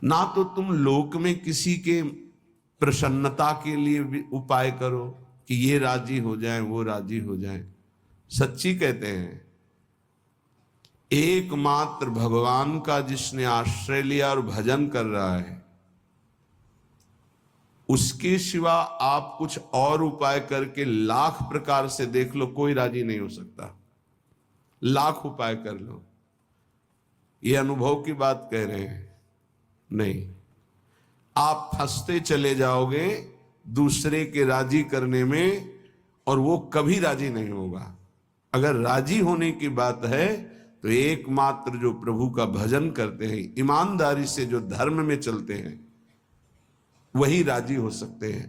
ना तो तुम लोक में किसी के प्रसन्नता के लिए भी उपाय करो कि ये राजी हो जाए वो राजी हो जाए। सच्ची कहते हैं, एकमात्र भगवान का जिसने आश्रय लिया और भजन कर रहा है, उसके सिवा आप कुछ और उपाय करके लाख प्रकार से देख लो, कोई राजी नहीं हो सकता। लाख उपाय कर लो, ये अनुभव की बात कह रहे हैं, नहीं, आप फंसते चले जाओगे दूसरे के राजी करने में, और वो कभी राजी नहीं होगा। अगर राजी होने की बात है तो एकमात्र जो प्रभु का भजन करते हैं, ईमानदारी से जो धर्म में चलते हैं, वही राजी हो सकते हैं।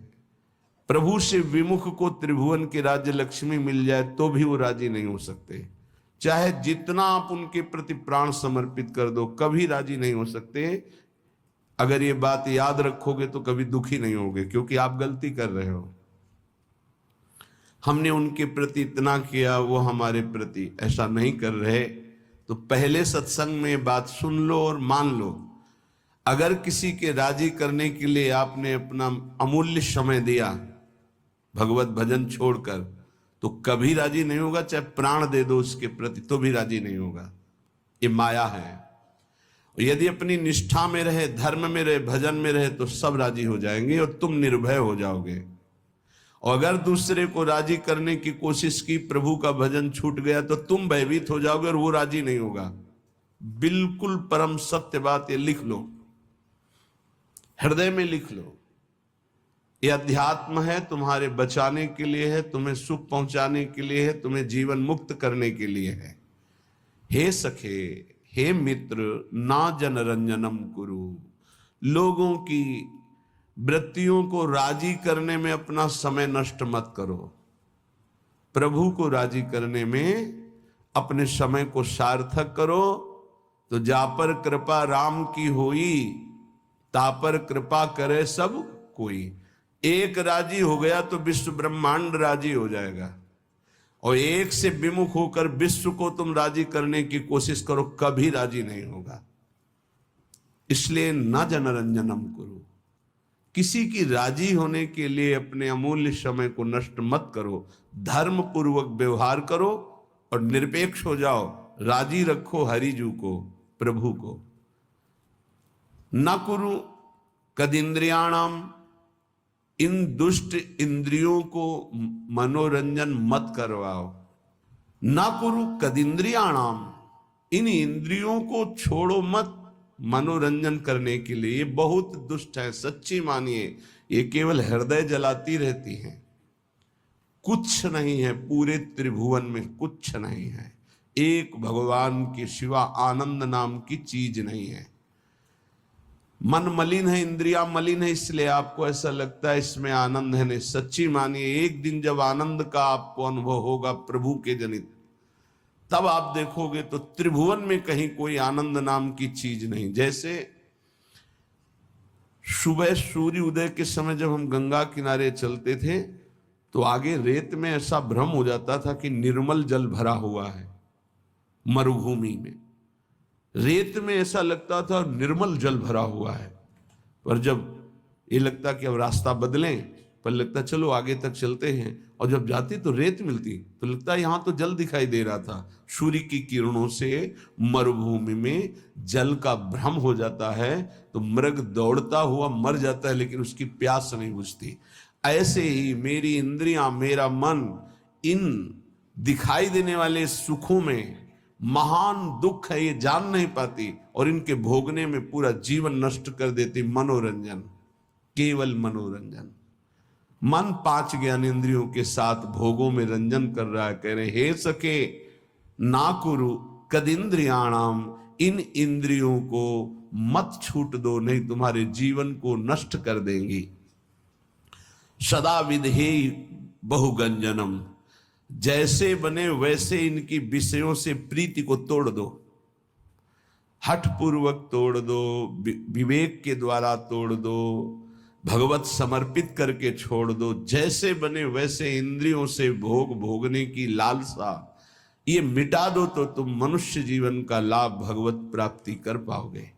प्रभु से विमुख को त्रिभुवन की राज्य लक्ष्मी मिल जाए तो भी वो राजी नहीं हो सकते। चाहे जितना आप उनके प्रति प्राण समर्पित कर दो, कभी राजी नहीं हो सकते। अगर ये बात याद रखोगे तो कभी दुखी नहीं होगे, क्योंकि आप गलती कर रहे हो। हमने उनके प्रति इतना किया, वो हमारे प्रति ऐसा नहीं कर रहे। तो पहले सत्संग में बात सुन लो और मान लो, अगर किसी के राजी करने के लिए आपने अपना अमूल्य समय दिया भगवत भजन छोड़कर, तो कभी राजी नहीं होगा। चाहे प्राण दे दो उसके प्रति तो भी राजी नहीं होगा। ये माया है। यदि अपनी निष्ठा में रहे, धर्म में रहे, भजन में रहे, तो सब राजी हो जाएंगे और तुम निर्भय हो जाओगे। और अगर दूसरे को राजी करने की कोशिश की, प्रभु का भजन छूट गया, तो तुम भयभीत हो जाओगे और वो राजी नहीं होगा। बिल्कुल परम सत्य बात, ये लिख लो, हृदय में लिख लो। ये अध्यात्म है, तुम्हारे बचाने के लिए है, तुम्हें सुख पहुंचाने के लिए है, तुम्हें जीवन मुक्त करने के लिए है। हे सखे, हे मित्र, ना जनरंजनम कुरु। लोगों की वृत्तियों को राजी करने में अपना समय नष्ट मत करो। प्रभु को राजी करने में अपने समय को सार्थक करो। तो जा पर कृपा राम की होई, तापर कृपा करे सब कोई। एक राजी हो गया तो विश्व ब्रह्मांड राजी हो जाएगा। और एक से विमुख होकर विश्व को तुम राजी करने की कोशिश करो, कभी राजी नहीं होगा। इसलिए न जनरंजनम करो, किसी की राजी होने के लिए अपने अमूल्य समय को नष्ट मत करो। धर्म पूर्वक व्यवहार करो और निरपेक्ष हो जाओ। राजी रखो हरिजू को, प्रभु को। न कुरु कदिंद्रियाणाम, इन दुष्ट इंद्रियों को मनोरंजन मत करवाओ। न कुरु कदिंद्रियाणाम, इन इंद्रियों को छोड़ो मत मनोरंजन करने के लिए। ये बहुत दुष्ट है, सच्ची मानिए। ये केवल हृदय जलाती रहती हैं, कुछ नहीं है पूरे त्रिभुवन में, कुछ नहीं है। एक भगवान के सिवा आनंद नाम की चीज नहीं है। मन मलिन है, इंद्रियां मलिन है, इसलिए आपको ऐसा लगता है इसमें आनंद है। नहीं, सच्ची मानिए, एक दिन जब आनंद का आपको अनुभव होगा प्रभु के जनित, तब आप देखोगे तो त्रिभुवन में कहीं कोई आनंद नाम की चीज नहीं। जैसे सुबह सूर्य उदय के समय जब हम गंगा किनारे चलते थे, तो आगे रेत में ऐसा भ्रम हो जाता था कि निर्मल जल भरा हुआ है। मरुभूमि में रेत में ऐसा लगता था निर्मल जल भरा हुआ है। पर जब ये लगता कि अब रास्ता बदलें, पर लगता चलो आगे तक चलते हैं, और जब जाती तो रेत मिलती तो लगता यहां तो जल दिखाई दे रहा था। सूर्य की किरणों से मरुभूमि में जल का भ्रम हो जाता है, तो मृग दौड़ता हुआ मर जाता है, लेकिन उसकी प्यास नहीं बुझती। ऐसे ही मेरी इंद्रियां, मेरा मन, इन दिखाई देने वाले सुखों में महान दुख है, ये जान नहीं पाती, और इनके भोगने में पूरा जीवन नष्ट कर देती। मनोरंजन, केवल मनोरंजन। मन 5 ज्ञानेंद्रियों के साथ भोगों में रंजन कर रहा है। कह रहे हे सके, ना कुरु कदिंद्रियाणाम, इन इंद्रियों को मत छूट दो, नहीं तुम्हारे जीवन को नष्ट कर देंगी। सदा विधेय बहुगंजनम, जैसे बने वैसे इनकी विषयों से प्रीति को तोड़ दो। हठ पूर्वक तोड़ दो, विवेक के द्वारा तोड़ दो, भगवत समर्पित करके छोड़ दो। जैसे बने वैसे इंद्रियों से भोग भोगने की लालसा, ये मिटा दो तो तुम मनुष्य जीवन का लाभ, भगवत प्राप्ति कर पाओगे।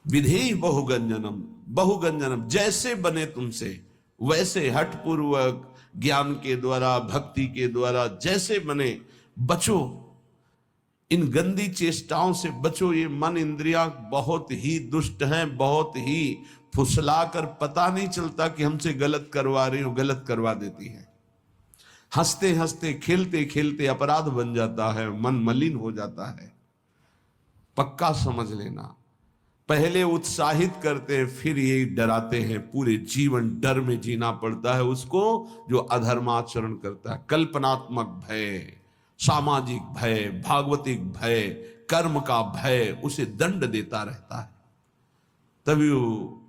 विधेय बहुगंजनम, बहुगंजनम जैसे बने तुमसे वैसे हठपूर्वक ज्ञान के द्वारा, भक्ति के द्वारा जैसे बने बचो, इन गंदी चेष्टाओं से बचो। ये मन इंद्रियां बहुत ही दुष्ट हैं, बहुत ही फुसलाकर पता नहीं चलता कि हमसे गलत करवा रही हो, गलत करवा देती है। हंसते हंसते खेलते खेलते अपराध बन जाता है, मन मलिन हो जाता है। पक्का समझ लेना, पहले उत्साहित करते हैं फिर ये डराते हैं। पूरे जीवन डर में जीना पड़ता है उसको जो अधर्माचरण करता है। कल्पनात्मक भय, सामाजिक भय, भागवतिक भय, कर्म का भय उसे दंड देता रहता है, तभी वो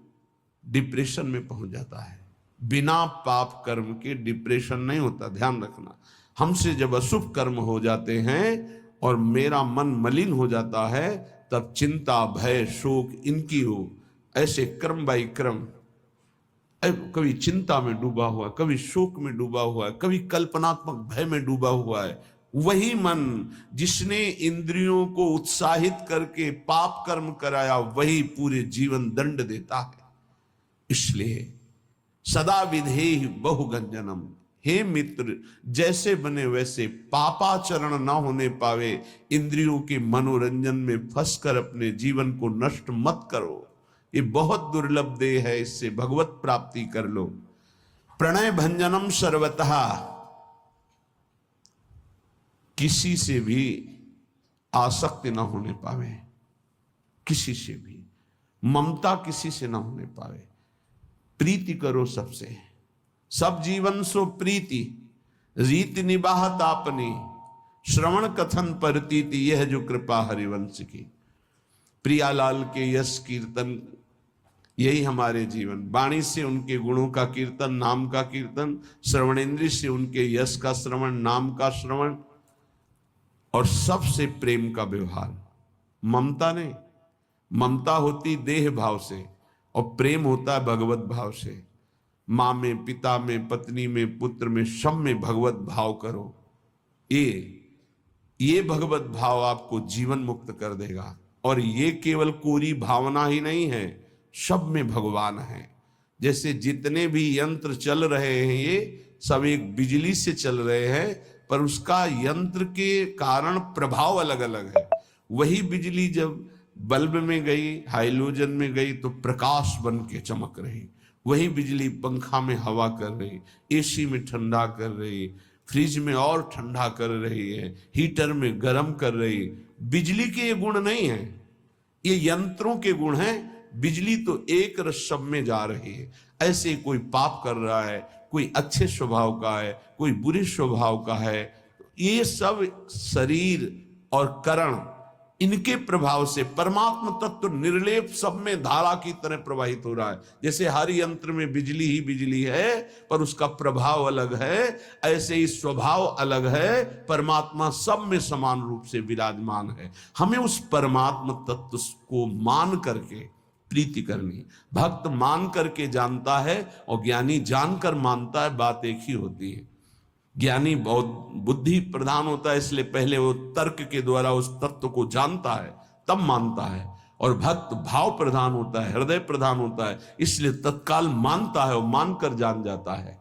डिप्रेशन में पहुंच जाता है। बिना पाप कर्म के डिप्रेशन नहीं होता, ध्यान रखना। हमसे जब अशुभ कर्म हो जाते हैं और मेरा मन मलिन हो जाता है, तब चिंता, भय, शोक इनकी हो, ऐसे क्रम बाई क्रम, कभी चिंता में डूबा हुआ, कभी शोक में डूबा हुआ है, कभी कल्पनात्मक भय में डूबा हुआ है। वही मन जिसने इंद्रियों को उत्साहित करके पाप कर्म कराया, वही पूरे जीवन दंड देता है। इसलिए सदा विधेय बहुगंजनम, हे मित्र जैसे बने वैसे, पापाचरण ना होने पावे, इंद्रियों के मनोरंजन में फंसकर अपने जीवन को नष्ट मत करो। ये बहुत दुर्लभ देह है, इससे भगवत प्राप्ति कर लो। प्रणय भंजनम सर्वतः, किसी से भी आसक्ति ना होने पावे, किसी से भी ममता किसी से ना होने पावे। प्रीति करो सबसे, सब जीवन सो प्रीति, रीति निबाहत आपनी, श्रवण कथन परतीति, यह जो कृपा हरिवंश की। प्रियालाल के यश कीर्तन, यही हमारे जीवन। वाणी से उनके गुणों का कीर्तन, नाम का कीर्तन, श्रवणेन्द्रिय से उनके यश का श्रवण, नाम का श्रवण, और सबसे प्रेम का व्यवहार। ममता नहीं, ममता होती देह भाव से और प्रेम होता है भगवत भाव से। माँ में, पिता में, पत्नी में, पुत्र में, सब में भगवत भाव करो। ये भगवत भाव आपको जीवन मुक्त कर देगा। और ये केवल कोरी भावना ही नहीं है, सब में भगवान है। जैसे जितने भी यंत्र चल रहे हैं ये सब एक बिजली से चल रहे हैं, पर उसका यंत्र के कारण प्रभाव अलग अलग है। वही बिजली जब बल्ब में गई, हाइड्रोजन में गई, तो प्रकाश बन के चमक रही। वही बिजली पंखा में हवा कर रही, एसी में ठंडा कर रही, फ्रिज में और ठंडा कर रही है, हीटर में गर्म कर रही। बिजली के ये गुण नहीं है, ये यंत्रों के गुण हैं। बिजली तो एक रस सब में जा रही है। ऐसे कोई पाप कर रहा है, कोई अच्छे स्वभाव का है, कोई बुरे स्वभाव का है, ये सब शरीर और करण, इनके प्रभाव से परमात्मा तत्व निर्लेप सब में धारा की तरह प्रवाहित हो रहा है। जैसे हर यंत्र में बिजली ही बिजली है, पर उसका प्रभाव अलग है, ऐसे ही स्वभाव अलग है। परमात्मा सब में समान रूप से विराजमान है। हमें उस परमात्मा तत्व को मान करके प्रीति करनी। भक्त मान करके जानता है और ज्ञानी जानकर मानता है, बात एक ही होती है। ज्ञानी बहुत बुद्धि प्रधान होता है, इसलिए पहले वो तर्क के द्वारा उस तत्व को जानता है, तब मानता है। और भक्त भाव प्रधान होता है, हृदय प्रधान होता है, इसलिए तत्काल मानता है और मानकर जान जाता है।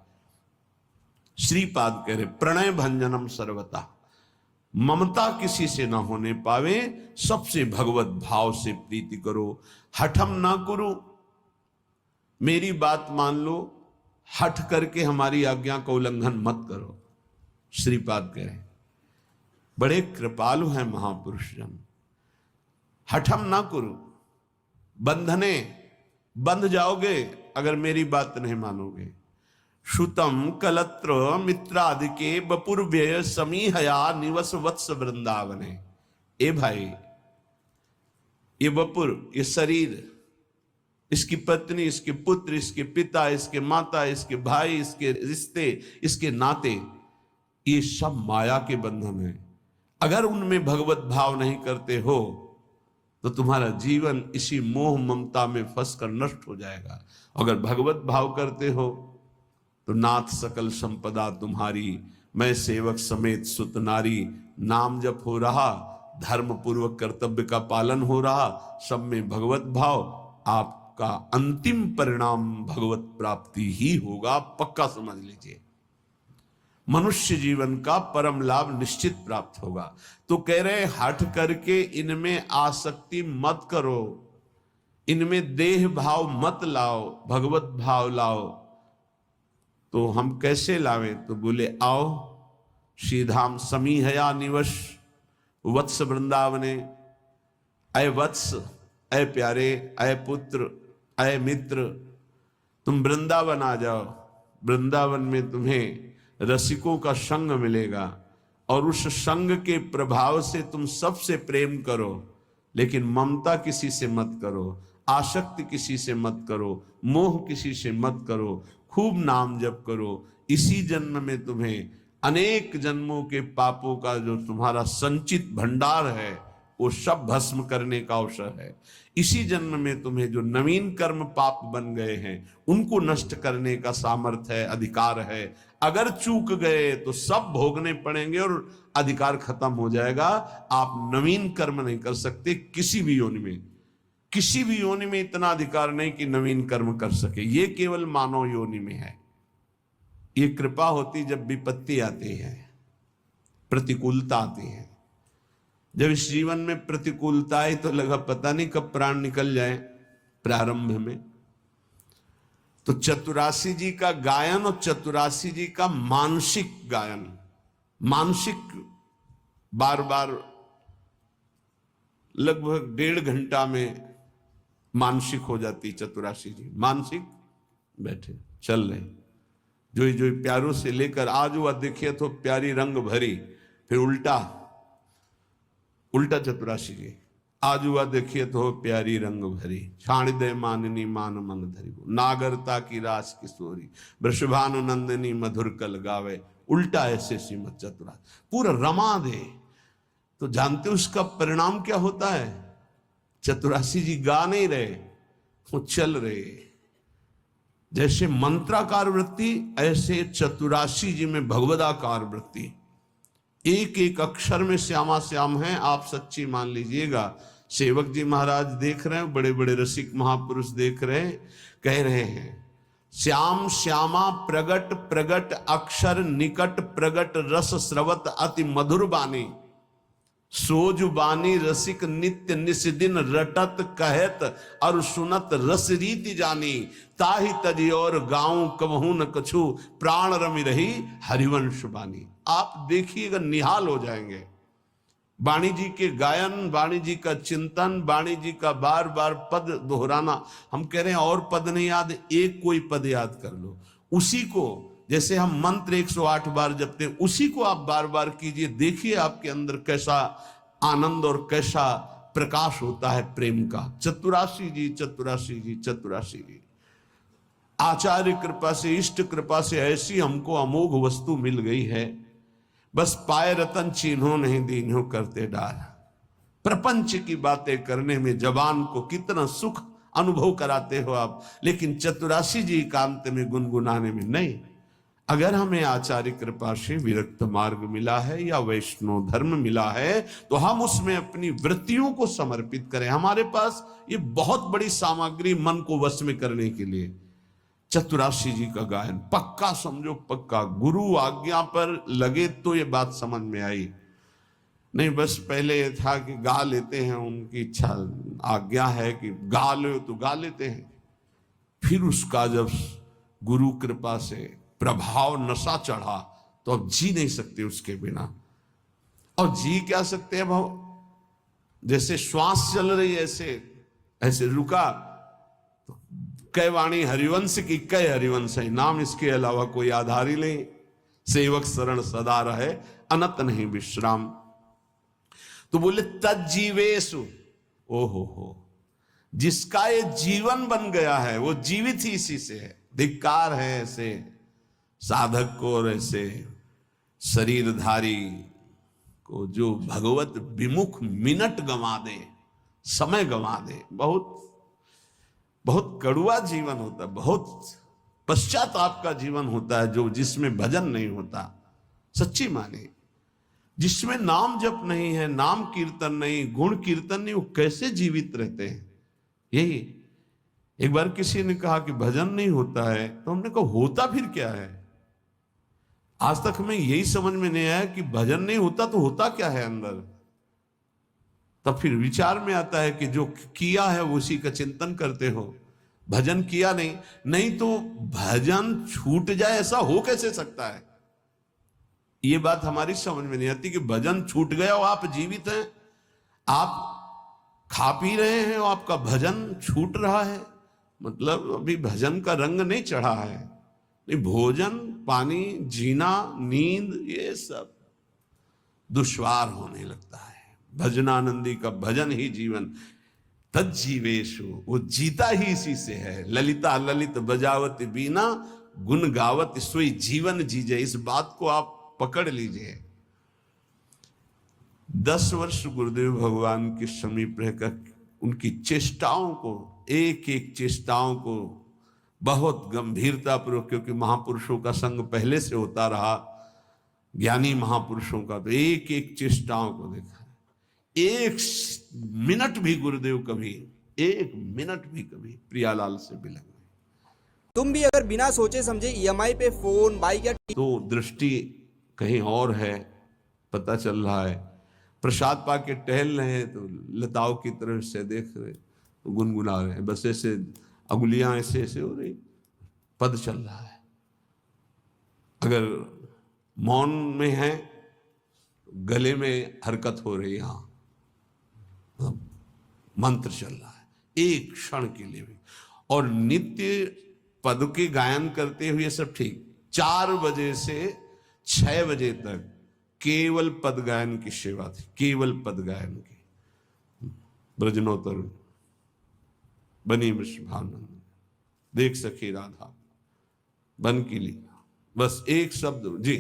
श्रीपाद कह रहे प्रणय भंजनम सर्वता, ममता किसी से ना होने पावे, सबसे भगवत भाव से प्रीति करो। हठम ना करो, मेरी बात मान लो, हठ करके हमारी आज्ञा का उल्लंघन मत करो। श्रीपाद कह रहे बड़े कृपालु हैं महापुरुष जन। हठम ना करो, बंधने बंध जाओगे अगर मेरी बात नहीं मानोगे। श्रुतम कलत्र मित्रादि के बपुर्व्य समीहया निवस वत्स वृंदावने। ए भाई, ये बपुर, ये शरीर, इसकी पत्नी, इसके पुत्र, इसके पिता, इसके माता, इसके भाई, इसके रिश्ते, इसके नाते, ये सब माया के बंधन है। अगर उनमें भगवत भाव नहीं करते हो तो तुम्हारा जीवन इसी मोह ममता में फंसकर नष्ट हो जाएगा। अगर भगवत भाव करते हो तो नाथ सकल संपदा तुम्हारी, मैं सेवक समेत सुत नारी। नाम जप हो रहा, धर्म पूर्वक कर्तव्य का पालन हो रहा, सब में भगवत भाव, आपका अंतिम परिणाम भगवत प्राप्ति ही होगा, पक्का समझ लीजिए। मनुष्य जीवन का परम लाभ निश्चित प्राप्त होगा। तो कह रहे हट करके इनमें आसक्ति मत करो, इनमें देह भाव मत लाओ, भगवत भाव लाओ। तो हम कैसे लावें? तो बोले आओ श्रीधाम समीहया निवश वत्स वृंदावने। अय वत्स, अय प्यारे, अय पुत्र, अय मित्र, तुम वृंदावन आ जाओ। वृंदावन में तुम्हें रसिकों का संग मिलेगा और उस संग के प्रभाव से तुम सबसे प्रेम करो, लेकिन ममता किसी से मत करो, आसक्ति किसी से मत करो, मोह किसी से मत करो, खूब नाम जप करो। इसी जन्म में तुम्हें अनेक जन्मों के पापों का जो तुम्हारा संचित भंडार है वो सब भस्म करने का अवसर है। इसी जन्म में तुम्हें जो नवीन कर्म पाप बन गए हैं उनको नष्ट करने का सामर्थ्य है, अधिकार है। अगर चूक गए तो सब भोगने पड़ेंगे और अधिकार खत्म हो जाएगा। आप नवीन कर्म नहीं कर सकते किसी भी योनि में, किसी भी योनि में इतना अधिकार नहीं कि नवीन कर्म कर सके। ये केवल मानव योनि में है। ये कृपा होती जब विपत्ति आती है, प्रतिकूलता आती है। जब इस जीवन में प्रतिकूलता आई तो लगा पता नहीं कब प्राण निकल जाए। प्रारंभ में तो चतुरासी जी का गायन और चतुरासी जी का मानसिक गायन, मानसिक बार बार लगभग 1.5 घंटा में मानसिक हो जाती चतुरासी जी। मानसिक बैठे चल रहे, जो जो प्यारों से लेकर आज हुआ देखिए तो प्यारी रंग भरी, फिर उल्टा चतुरासी जी आज हुआ देखिए तो प्यारी रंग भरी, छाण दे माननी मान मन धरी, नागरता की रास किशोरी, वृषभानु नंदिनी मधुर कल गावे। उल्टा ऐसे श्रीमद चतुरासी पूरा रमा दे। तो जानते हो उसका परिणाम क्या होता है? चतुरासी जी गा नहीं रहे, वो चल रहे। जैसे मंत्राकार वृत्ति ऐसे चतुरासी जी में भगवदाकार वृत्ति। एक एक अक्षर में श्यामा श्याम है, आप सच्ची मान लीजिएगा। सेवक जी महाराज देख रहे हैं, बड़े बड़े रसिक महापुरुष देख रहे हैं, कह रहे हैं श्याम श्यामा प्रगट प्रगट अक्षर निकट प्रगट रस स्रवत अति मधुर बानी, सोज बानी रसिक नित्य निस दिन रटत कहत और सुनत रस रीति जानी, ताहि तजी और गाँव कबहू न कछु प्राण रमि रही हरिवंश बानी। आप देखिएगा निहाल हो जाएंगे। वाणी जी के गायन, वाणी जी का चिंतन, वाणी जी का बार बार पद दोहराना। हम कह रहे हैं और पद नहीं याद, एक कोई पद याद कर लो, उसी को जैसे हम मंत्र 108 बार जपते हैं उसी को आप बार बार कीजिए। देखिए आपके अंदर कैसा आनंद और कैसा प्रकाश होता है प्रेम का। चतुरासी जी चतुरासी जी चतुरासी जी। आचार्य कृपा से, इष्ट कृपा से ऐसी हमको अमोघ वस्तु मिल गई है, बस पाए रतन चिन्हों नहीं दीन्हों करते डार। प्रपंच की बातें करने में जबान को कितना सुख अनुभव कराते हो आप, लेकिन चतुरासी जी एकांत में गुनगुनाने में नहीं। अगर हमें आचार्य कृपा से विरक्त मार्ग मिला है या वैष्णव धर्म मिला है तो हम उसमें अपनी वृत्तियों को समर्पित करें। हमारे पास ये बहुत बड़ी सामग्री मन को वश में करने के लिए। चतुरासी जी का गायन पक्का समझो, पक्का। गुरु आज्ञा पर लगे तो ये बात समझ में आई, नहीं बस पहले ये था कि गा लेते हैं, उनकी इच्छा आज्ञा है कि गा लो तो गा लेते हैं। फिर उसका जब गुरु कृपा से प्रभाव नशा चढ़ा तो अब जी नहीं सकते उसके बिना। और जी क्या सकते हैं भाव, जैसे श्वास चल रही ऐसे ऐसे रुका तो कै वाणी हरिवंश की कै हरिवंश है, नाम इसके अलावा कोई आधार ही नहीं। सेवक शरण सदा रहे अनत नहीं विश्राम। तो बोले तज्जीवेशु, ओहो जिसका ये जीवन बन गया है वो जीवित ही इसी से है। धिक्कार है ऐसे साधक को और ऐसे शरीरधारी को जो भगवत विमुख मिनट गंवा दे, समय गंवा दे। बहुत बहुत कड़ुआ जीवन होता है, बहुत पश्चाताप का जीवन होता है जो जिसमें भजन नहीं होता। सच्ची माने जिसमें नाम जप नहीं है, नाम कीर्तन नहीं, गुण कीर्तन नहीं, वो कैसे जीवित रहते हैं। यही एक बार किसी ने कहा कि भजन नहीं होता है, तो हमने कहा होता फिर क्या है? आज तक हमें यही समझ में नहीं आया कि भजन नहीं होता तो होता क्या है अंदर। तब फिर विचार में आता है कि जो किया है उसी का चिंतन करते हो, भजन किया नहीं, नहीं तो भजन छूट जाए ऐसा हो कैसे सकता है? ये बात हमारी समझ में नहीं आती कि भजन छूट गया और आप जीवित हैं, आप खा पी रहे हैं और आपका भजन छूट रहा है, मतलब अभी भजन का रंग नहीं चढ़ा है। नहीं, भोजन पानी जीना नींद ये सब दुश्वार होने लगता है। भजनानंदी का भजन ही जीवन, तज्जीवेशु, वो जीता ही इसी से है। ललिता ललित बजावत बीना, गुण गावत सोई जीवन जीजे। इस बात को आप पकड़ लीजिए। 10 वर्ष गुरुदेव भगवान के समीप रहकर उनकी चेष्टाओं को, एक एक चेष्टाओं को बहुत गंभीरता पूर्वक, क्योंकि महापुरुषों का संग पहले से होता रहा, ज्ञानी महापुरुषों का, तो एक एक चेष्टाओं को देखा। एक मिनट भी गुरुदेव कभी, एक मिनट भी कभी प्रियालाल से बिलंग नहीं। तुम भी अगर बिना सोचे समझे ईएमआई पे फोन, बाइक या तो दृष्टि कहीं और है, पता चल रहा है। प्रसाद पाके टहल रहे हैं तो लताओं की तरफ से देख रहे, तो गुनगुना रहे हैं, बस ऐसे अंगुलियां ऐसे ऐसे हो रही, पद चल रहा है। अगर मौन में है, गले में हरकत हो रही, यहां मंत्र चल रहा है एक क्षण के लिए भी। और नित्य पद के गायन करते हुए सब ठीक, 4 बजे से 6 बजे तक केवल पद गायन की सेवा थी, केवल पद गायन की। ब्रजनोत्तर बनी विश्वानंद, देख सखी राधा बन की लीला, बस एक शब्द जी,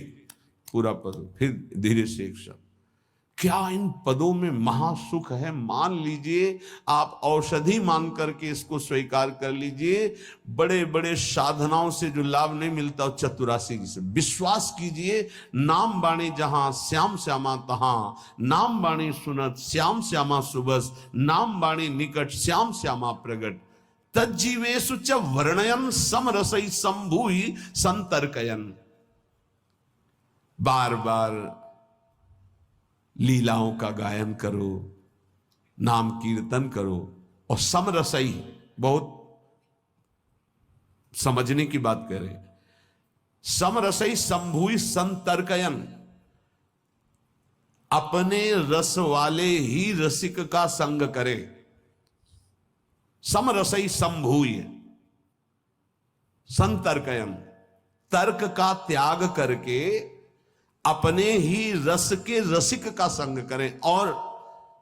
पूरा पद, फिर धीरे से एक शब्द। क्या इन पदों में महासुख है? मान लीजिए, आप औषधि मान करके इसको स्वीकार कर लीजिए। बड़े बड़े साधनाओं से जो लाभ नहीं मिलता, चतुरासी से विश्वास कीजिए। नाम बाणी जहां श्याम श्यामा तहां, नाम बाणी सुनत श्याम श्यामा सुबस, नाम बाणी निकट श्याम श्यामा प्रगट, तज्जीवेशु च वर्णयन समरसई संभूई संतर्कयन। बार बार लीलाओं का गायन करो, नाम कीर्तन करो, और समरसई, बहुत समझने की बात करें, समरसई संभूई संतर्कयन, अपने रस वाले ही रसिक का संग करे। समरसई संभूय संतर्कयन, तर्क का त्याग करके अपने ही रस के रसिक का संग करें। और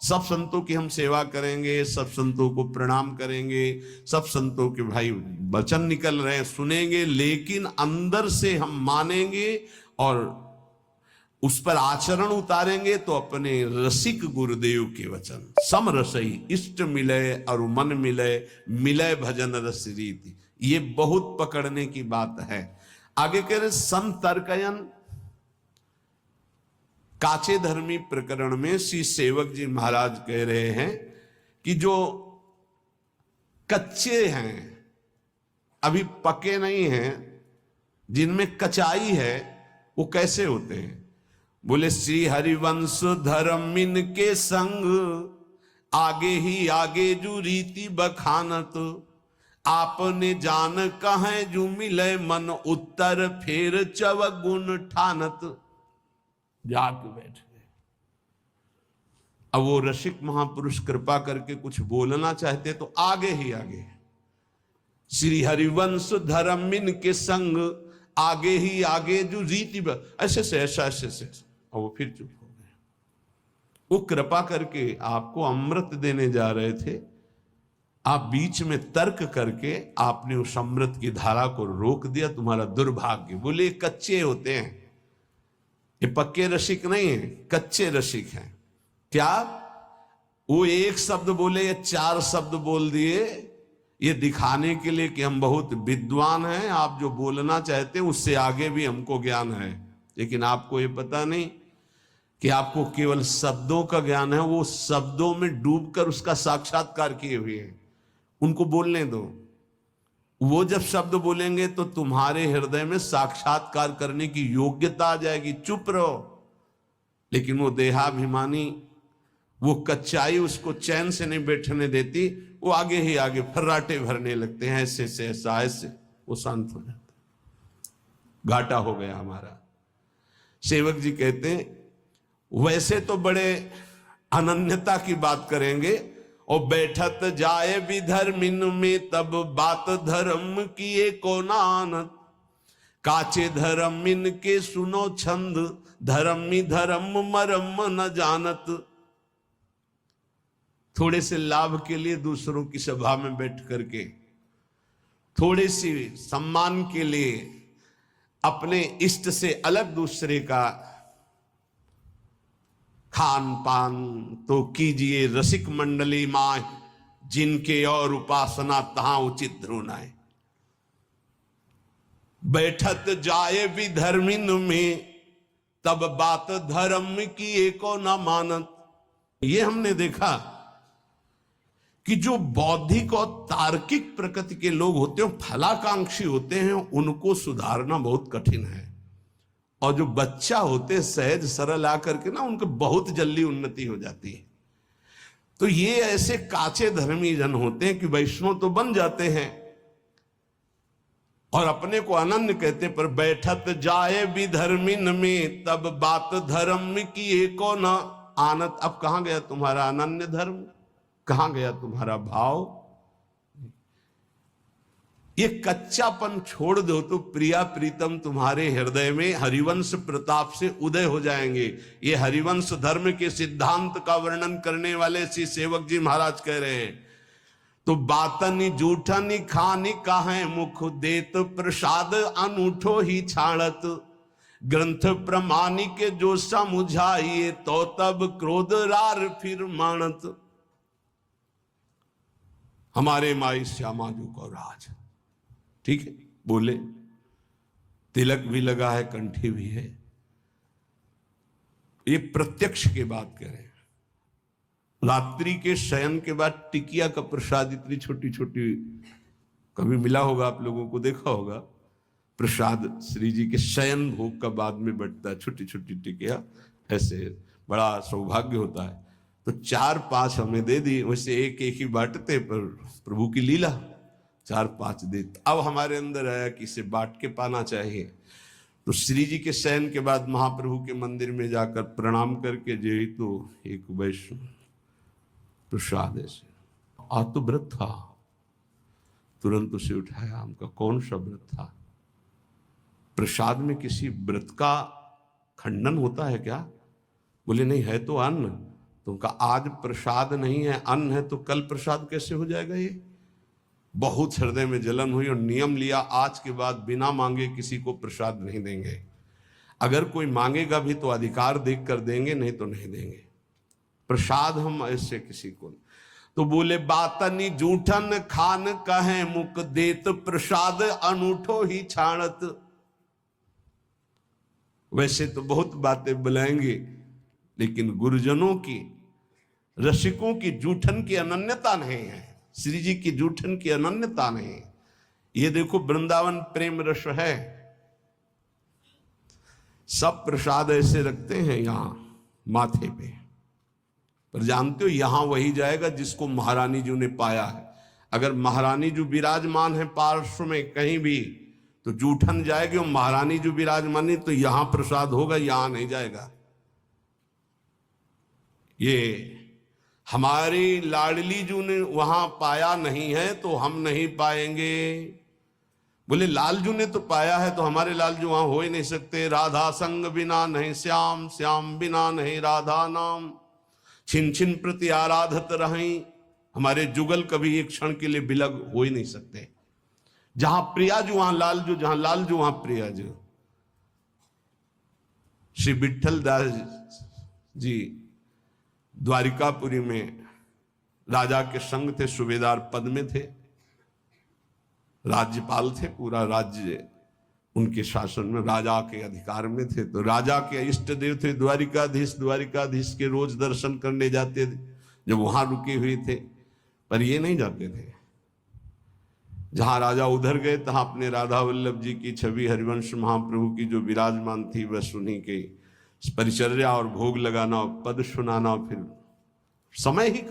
सब संतों की हम सेवा करेंगे, सब संतों को प्रणाम करेंगे, सब संतों के भाई वचन निकल रहे हैं सुनेंगे, लेकिन अंदर से हम मानेंगे और उस पर आचरण उतारेंगे तो अपने रसिक गुरुदेव के वचन। सम रसई इष्ट मिले और मन मिले, मिले भजन रस रीति। ये बहुत पकड़ने की बात है। आगे कह रहे संतर्कयन। काचे धर्मी प्रकरण में श्री सेवक जी महाराज कह रहे हैं कि जो कच्चे हैं, अभी पके नहीं हैं, जिनमें कचाई है, वो कैसे होते हैं? बोले श्री हरिवंश धर्मिन के संग, आगे ही आगे जो रीति बखानत, आपने जान कहे जो मिले मन उत्तर, फेर चवगुण ठानत। जाके बैठ गए। अब वो रसिक महापुरुष कृपा करके कुछ बोलना चाहते तो आगे ही आगे, श्री हरिवंश धर्मिन के संग, आगे ही आगे जो रीति ऐसे से ऐसा ऐसे से, और वो फिर चुप हो गए। वो कृपा करके आपको अमृत देने जा रहे थे, आप बीच में तर्क करके आपने उस अमृत की धारा को रोक दिया, तुम्हारा दुर्भाग्य। बोले कच्चे होते हैं, ये पक्के रसिक नहीं है, कच्चे रसिक हैं। क्या वो एक शब्द बोले या 4 शब्द बोल दिए, ये दिखाने के लिए कि हम बहुत विद्वान हैं, आप जो बोलना चाहते हैं उससे आगे भी हमको ज्ञान है। लेकिन आपको ये पता नहीं कि आपको केवल शब्दों का ज्ञान है, वो शब्दों में डूबकर उसका साक्षात्कार किए हुए हैं। उनको बोलने दो। वो जब शब्द बोलेंगे तो तुम्हारे हृदय में साक्षात्कार करने की योग्यता आ जाएगी, चुप रहो। लेकिन वो देहाभिमानी, वो कच्चाई उसको चैन से नहीं बैठने देती, वो आगे ही आगे फर्राटे भरने लगते हैं, ऐसे से ऐसा, ऐसे वो शांत हो जाता। घाटा हो गया हमारा। सेवक जी कहते हैं वैसे तो बड़े अनन्यता की बात करेंगे, और बैठत जाए भी धर्मिन में तब बात धर्म किए को नानत, काचे धर्मिन के सुनो छंद, धर्मी धर्म मरम न जानत। थोड़े से लाभ के लिए दूसरों की सभा में बैठ करके, थोड़े सी सम्मान के लिए अपने इष्ट से अलग दूसरे का खान पान तो कीजिए रसिक मंडली माय, जिनके और उपासना तहां उचित ध्रुनाए। बैठत जाए भी धर्मिन में तब बात धर्म की एको न मानत। ये हमने देखा कि जो बौद्धिक और तार्किक प्रकृति के लोग होते हैं, फलाकांक्षी होते हैं, उनको सुधारना बहुत कठिन है। और जो बच्चा होते सहज सरल आकर के ना, उनको बहुत जल्दी उन्नति हो जाती है। तो ये ऐसे काचे धर्मी जन होते हैं कि वैष्णव तो बन जाते हैं और अपने को अनन्य कहते, पर बैठत जाए भी धर्मिन में तब बात धर्म की एको न आनत। अब कहां गया तुम्हारा अनन्य धर्म, कहां गया तुम्हारा भाव? ये कच्चापन छोड़ दो तो प्रिया प्रीतम तुम्हारे हृदय में हरिवंश प्रताप से उदय हो जाएंगे। ये हरिवंश धर्म के सिद्धांत का वर्णन करने वाले श्री सेवक जी महाराज कह रहे हैं, तो बातनी जूठनी खानी काहे मुख देत प्रसाद अनूठो ही छाड़त, ग्रंथ प्रमाणी के जो समुझाइए तो तब क्रोध रार फिर मानत। हमारे माई श्यामा जी को राज, ठीक है, बोले, तिलक भी लगा है, कंठी भी है। ये प्रत्यक्ष की बात करें। रात्रि के शयन के बाद टिकिया का प्रसाद इतनी छोटी छोटी, कभी मिला होगा आप लोगों को, देखा होगा प्रसाद श्री जी के शयन भोग का बाद में बटता है, छोटी छोटी टिकिया, ऐसे बड़ा सौभाग्य होता है। तो 4-5 हमें दे दी, वैसे एक एक ही बांटते, पर प्रभु की लीला 4-5 दे। अब हमारे अंदर आया कि इसे बांट के पाना चाहिए। तो श्री जी के शयन के बाद महाप्रभु के मंदिर में जाकर प्रणाम करके जे तो एक वैष्णव प्रसाद ऐसे, आज तो व्रत था, तुरंत उसे उठाया। हमका कौन सा व्रत था? प्रसाद में किसी व्रत का खंडन होता है क्या? बोले नहीं, है तो अन्न। तो उनका आज प्रसाद नहीं है, अन्न है, तो कल प्रसाद कैसे हो जाएगा? ये बहुत हृदय में जलन हुई और नियम लिया, आज के बाद बिना मांगे किसी को प्रसाद नहीं देंगे। अगर कोई मांगेगा भी तो अधिकार देख कर देंगे, नहीं तो नहीं देंगे प्रसाद हम ऐसे किसी को। तो बोले बातनी जूठन खान कहे मुख देत प्रसाद अनूठो ही छाणत। वैसे तो बहुत बातें बुलाएंगे, लेकिन गुरुजनों की, रसिकों की जूठन की अनन्यता नहीं है, श्री जी की जूठन की अनन्यता नहीं। ये देखो वृंदावन प्रेम रस है, सब प्रसाद ऐसे रखते हैं यहां माथे पे, पर जानते हो यहां वही जाएगा जिसको महारानी जी ने पाया है। अगर महारानी जी विराजमान है पार्श्व में कहीं भी, तो जूठन जाएगी, और महारानी जी विराजमान नहीं तो यहां प्रसाद होगा, यहां नहीं जाएगा। ये हमारी लाडली जी ने वहां पाया नहीं है तो हम नहीं पाएंगे। बोले लालजू ने तो पाया है, तो हमारे लालजू वहां हो ही नहीं सकते। राधा संग बिना नहीं श्याम, श्याम बिना नहीं राधा नाम, छिन छिन प्रति आराधत रहीं। हमारे जुगल कभी एक क्षण के लिए बिलग हो ही नहीं सकते। जहां प्रियाजू वहां लालजू, जहां लालजू वहां प्रियाजू। श्री विठल दास जी द्वारिकापुरी में राजा के संग थे, सूबेदार पद में थे, राज्यपाल थे, पूरा राज्य उनके शासन में, राजा के अधिकार में थे। तो राजा के इष्ट देव थे द्वारिकाधीश, द्वारिकाधीश के रोज दर्शन करने जाते थे जब वहां रुके हुए थे, पर ये नहीं जाते थे। जहां राजा उधर गए तहां अपने राधा वल्लभ जी की छवि हरिवंश महाप्रभु की जो विराजमान थी बस उन्हीं के परिचर्या और भोग लगाना और पद सुनाना, फिर समय ही